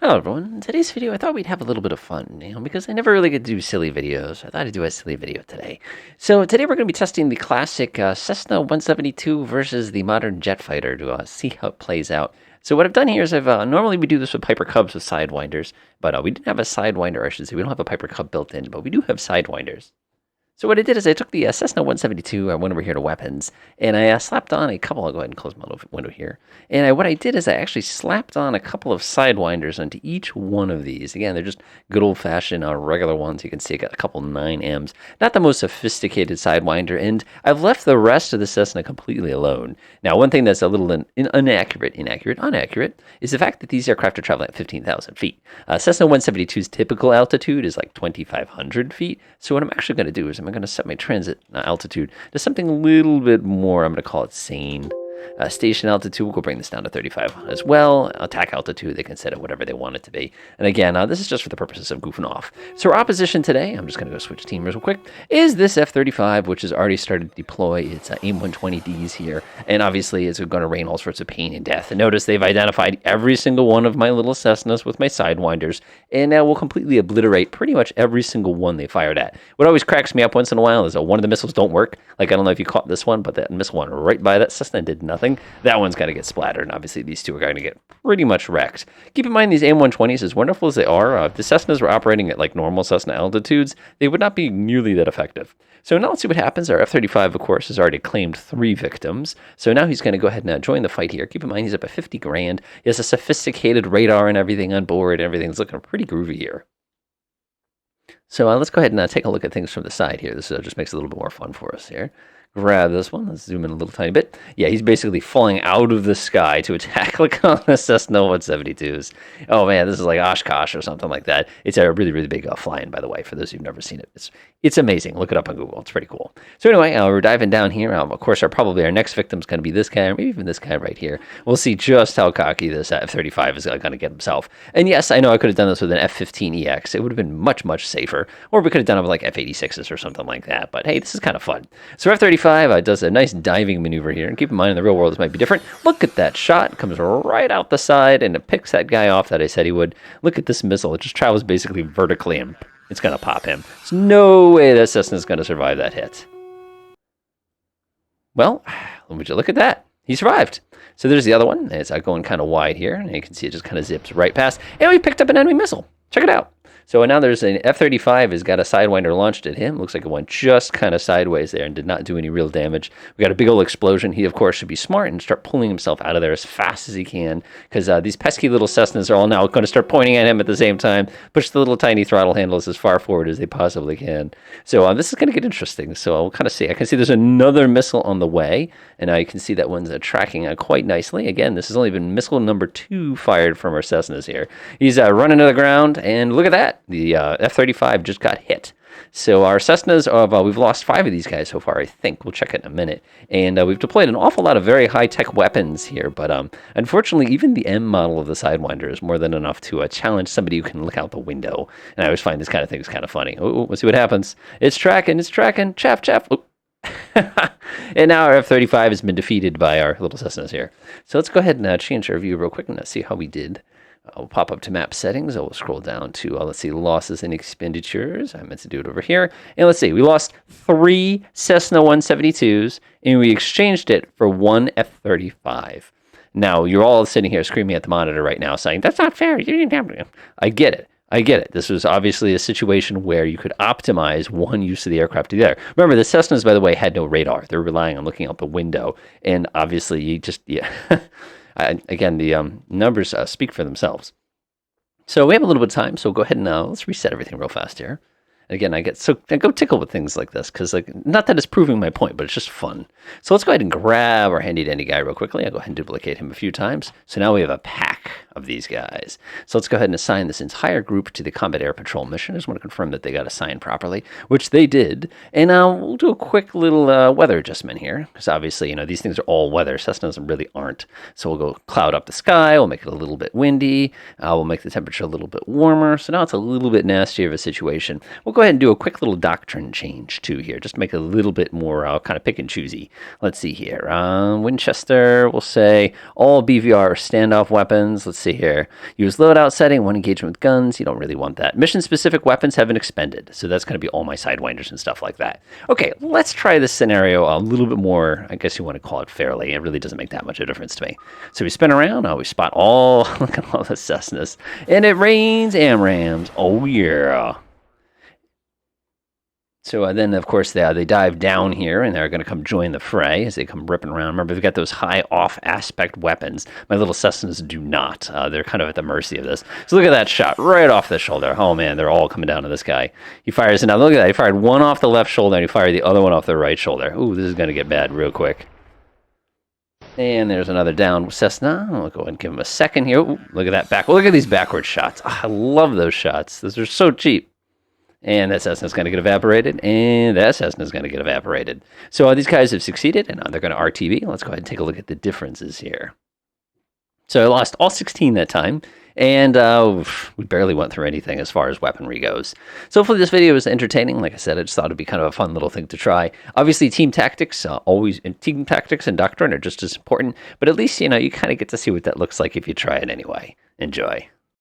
Hello everyone. In today's video, I thought we'd have a little bit of fun, because I never really get to do silly videos. I thought I'd do a silly video today. So today we're going to be testing the classic Cessna 172 versus the modern jet fighter to see how it plays out. So what I've done here is normally we do this with Piper Cubs with sidewinders, but we didn't have a sidewinder, I should say. We don't have a Piper Cub built in, but we do have sidewinders. So what I did is I took the Cessna 172, I went over here to weapons, and I slapped on a couple, I'll go ahead and close my window here, and what I did is I actually slapped on a couple of sidewinders onto each one of these. Again, they're just good old-fashioned regular ones. You can see I got a couple 9Ms. Not the most sophisticated sidewinder, and I've left the rest of the Cessna completely alone. Now, one thing that's a little inaccurate, is the fact that these aircraft are traveling at 15,000 feet. Cessna 172's typical altitude is like 2,500 feet, so what I'm actually going to do is I'm going to set my transit altitude to something a little bit more, I'm going to call it sane. Station altitude, we'll go bring this down to 35 as well. Attack altitude, they can set it whatever they want it to be. And again, this is just for the purposes of goofing off. So our opposition today, I'm just going to go switch team real quick, is this F-35, which has already started to deploy its AIM-120Ds here. And obviously, it's going to rain all sorts of pain and death. And notice they've identified every single one of my little Cessnas with my sidewinders, and now we'll completely obliterate pretty much every single one they fired at. What always cracks me up once in a while is that one of the missiles don't work. Like, I don't know if you caught this one, but that missile went right by that Cessna and did nothing. That one's got to get splattered, and obviously these two are going to get pretty much wrecked. Keep in mind, these AIM-120s, as wonderful as they are, if the Cessnas were operating at like normal Cessna altitudes, they would not be nearly that effective. So now let's see what happens. Our F-35, of course, has already claimed 3 victims. So now he's going to go ahead and join the fight here. Keep in mind, he's up at 50 grand. He has a sophisticated radar and everything on board. Everything's looking pretty groovy here. So let's go ahead and take a look at things from the side here. This just makes it a little bit more fun for us here. Grab this one. Let's zoom in a little tiny bit. Yeah, he's basically falling out of the sky to attack like on the Cessna 172s. Oh man, this is like Oshkosh or something like that. It's a really, really big fly-in, by the way, for those who've never seen it. It's amazing. Look it up on Google. It's pretty cool. So anyway, we're diving down here. Of course, probably our next victim is going to be this guy, or maybe even this guy right here. We'll see just how cocky this F-35 is going to get himself. And yes, I know I could have done this with an F-15EX. It would have been much, much safer. Or we could have done it with like F-86s or something like that. But hey, this is kind of fun. So F-35 does a nice diving maneuver here. And keep in mind, in the real world, this might be different. Look at that shot. It comes right out the side, and it picks that guy off that I said he would. Look at this missile. It just travels basically vertically, and it's going to pop him. There's no way that Cessna's going to survive that hit. Well, would you look at that? He survived. So there's the other one. It's going kind of wide here, and you can see it just kind of zips right past. And we picked up an enemy missile. Check it out. So now there's an F-35 has got a sidewinder launched at him. Looks like it went just kind of sideways there and did not do any real damage. We got a big old explosion. He, of course, should be smart and start pulling himself out of there as fast as he can, because these pesky little Cessnas are all now going to start pointing at him at the same time. Push the little tiny throttle handles as far forward as they possibly can. So this is going to get interesting. So I'll kind of see. I can see there's another missile on the way, and I can see that one's tracking quite nicely. Again, this has only been missile number 2 fired from our Cessnas here. He's running to the ground, and look at that. The F-35 just got hit. So our Cessnas, we've lost 5 of these guys so far, I think. We'll check it in a minute. And we've deployed an awful lot of very high-tech weapons here. But unfortunately, even the M model of the Sidewinder is more than enough to challenge somebody who can look out the window. And I always find this kind of thing is kind of funny. Oh, let's see what happens. It's tracking. Chaff. Oh. And now our F-35 has been defeated by our little Cessnas here. So let's go ahead and change our view real quick and see how we did. I'll pop up to map settings. I'll scroll down to, let's see, losses and expenditures. I meant to do it over here. And let's see, we lost 3 Cessna 172s, and we exchanged it for 1 F-35. Now, you're all sitting here screaming at the monitor right now saying, that's not fair. You didn't have to. I get it. This was obviously a situation where you could optimize one use of the aircraft to the other. Remember, the Cessnas, by the way, had no radar. They're relying on looking out the window. And obviously, again, the numbers speak for themselves. So we have a little bit of time, so go ahead and let's reset everything real fast here. Again, I go tickle with things like this, because not that it's proving my point, but it's just fun. So let's go ahead and grab our handy-dandy guy real quickly. I'll go ahead and duplicate him a few times. So now we have a pack of these guys. So let's go ahead and assign this entire group to the Combat Air Patrol mission. I just want to confirm that they got assigned properly, which they did. And we'll do a quick little weather adjustment here, because obviously, these things are all weather. Cessnas really aren't. So we'll go cloud up the sky. We'll make it a little bit windy. We'll make the temperature a little bit warmer. So now it's a little bit nastier of a situation. We'll go ahead and do a quick little doctrine change too here, just to make it a little bit more kind of pick and choosy. Let's see here. Winchester, we'll say all BVR standoff weapons. Let's see here. Use loadout setting, one engagement with guns. You don't really want that. Mission-specific weapons have been expended. So that's going to be all my Sidewinders and stuff like that. Okay, let's try this scenario a little bit more, I guess you want to call it fairly. It really doesn't make that much of a difference to me. So we spin around. Oh, we spot all, look at all the Cessnas. And it rains AMRAAMs. Oh, yeah. So then, of course, they dive down here, and they're going to come join the fray as they come ripping around. Remember, they've got those high off-aspect weapons. My little Cessnas do not. They're kind of at the mercy of this. So look at that shot right off the shoulder. Oh, man, they're all coming down to this guy. He fires, and now look at that. He fired one off the left shoulder, and he fired the other one off the right shoulder. Ooh, this is going to get bad real quick. And there's another down Cessna. I'll go ahead and give him a second here. Ooh, look at that back. Look at these backward shots. Oh, I love those shots. Those are so cheap. And that Cessna's going to get evaporated, and that Cessna's going to get evaporated. So these guys have succeeded, and they're going to RTV. Let's go ahead and take a look at the differences here. So I lost all 16 that time, and we barely went through anything as far as weaponry goes. So hopefully this video was entertaining. Like I said, I just thought it'd be kind of a fun little thing to try. Obviously, team tactics and doctrine are just as important, but at least, you know, you kind of get to see what that looks like if you try it anyway. Enjoy.